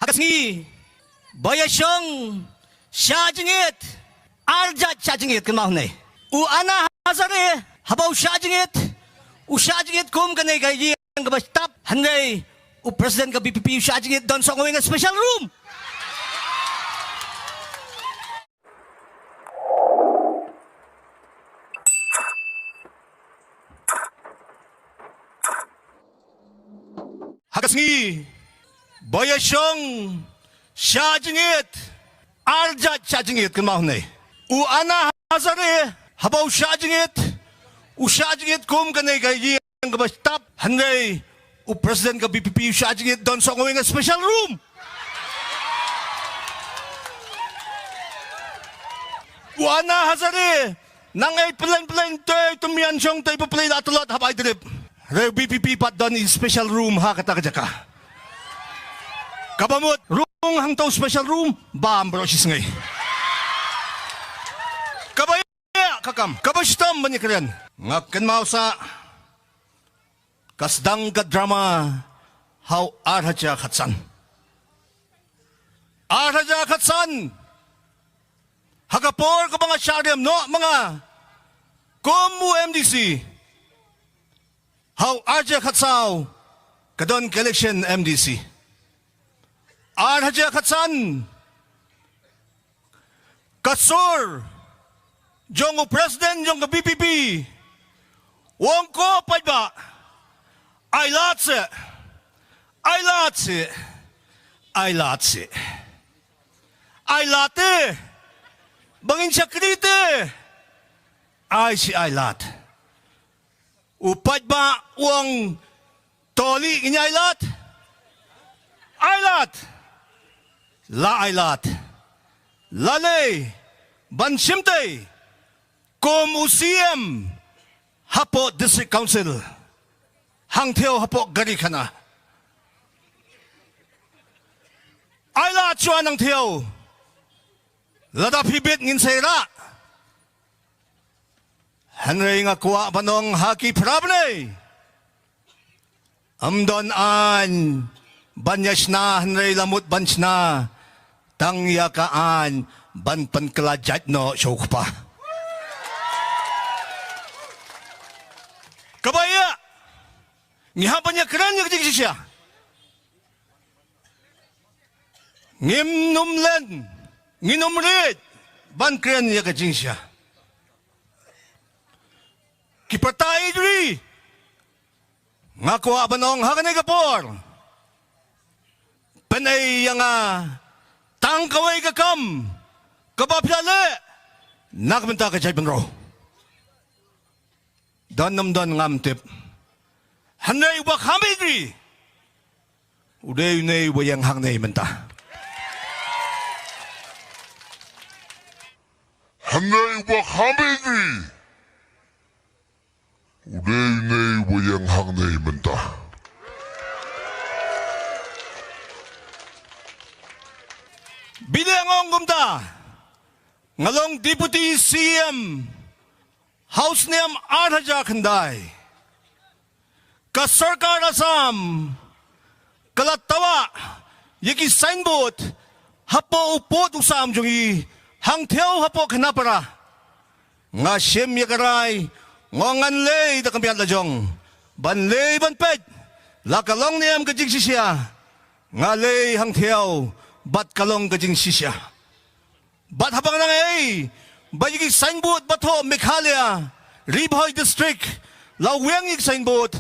Hakasngi bayashong shajingit arjat shajingit kan Mawlynnai u ana hazare habaw shajingit kum kanay gayi ang kabastap Hangne u president ka BPP shajingit don sa ngawing special room. Hakasngi bayashong shajingit arjat shajingit kan Mawlynnai u ana hazare habaw shajingit kum kanay gayi ang kabastap Hangne u president ka BPP shajingit don sa ngawing special room. U ana hazare nang ay Pleng tay tumian siyang tay paplay latulot habay drip. Re BPP pat don in special room ha katakajaka. Kabamot room hang to special room bam bro sisngay. Kabaya kakam kabastam manikren ngak Kynmaw sa kasdang ka drama how arhaja khatsan hagapor ka mga syariam no mga komu MDC how arja khatsaw kadon election MDC arhaja khatsan kasur jong president jong BPP wong ko pa I late bangin sakrite ay si I lat upad ba uang toli inya I lat lalay bansimte kum usiem hapo district council hangteo hapok gari kana. Ay la chuan ang teo. Lada pibit ngin sayra. Hanre nga kuwa banong haki prabne. Amdon an banyas na hanre lamut bans na. Tangyakaan banpan kelajat no syukpa. Kabaya ngihapan niya keren niya kajik siya. Ngimnumlen, nginumrit, ban keren niya kajik siya. Kipatay diri, ngakuha banong hakanay kapor. Panay yang tangkaway kakam, kabapilali, nakabenta kajay bangro. Don ngamtip. Hangne wak hamidri. Uday nay wayang hangne menta. Hangne wak hamidri. Uday nay wayang hangne menta. Bilang gumda. Ngalong Deputy CM House name Arhaja Khanday. Kasarkar Assam kalatawa yaki signboard hapo upot usam jungi hangteo hapo kanapara nga siem yakaray ngongan lay da kampiyan lajong banlay banped lakalong niyam kajing sisya nga lay hangteo bat kalong kajing sisya bat habang nang bayiki signboard bato Meghalaya Ribhoy District laweng yik signboard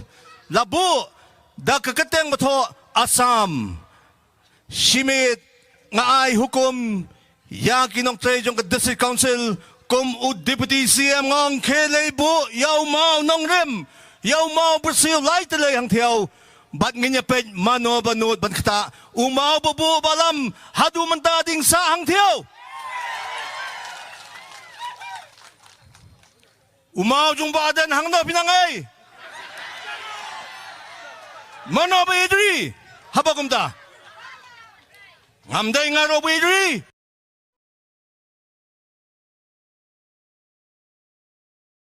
Labo da kakateng bato Assam simit nga ay hukom yakin ng trejong ka district council kum u deputy CM ngong kelebo yaw mau nong rem yaw mau Brazil lai talay hang tiyaw bat nganyapet mano banod ban kata umaw bubu balam hadu mandading sa hang tiyaw umaw jung badan hang na pinangay Mano ba idri? Habagumda. Ngamday nga ro ba idri?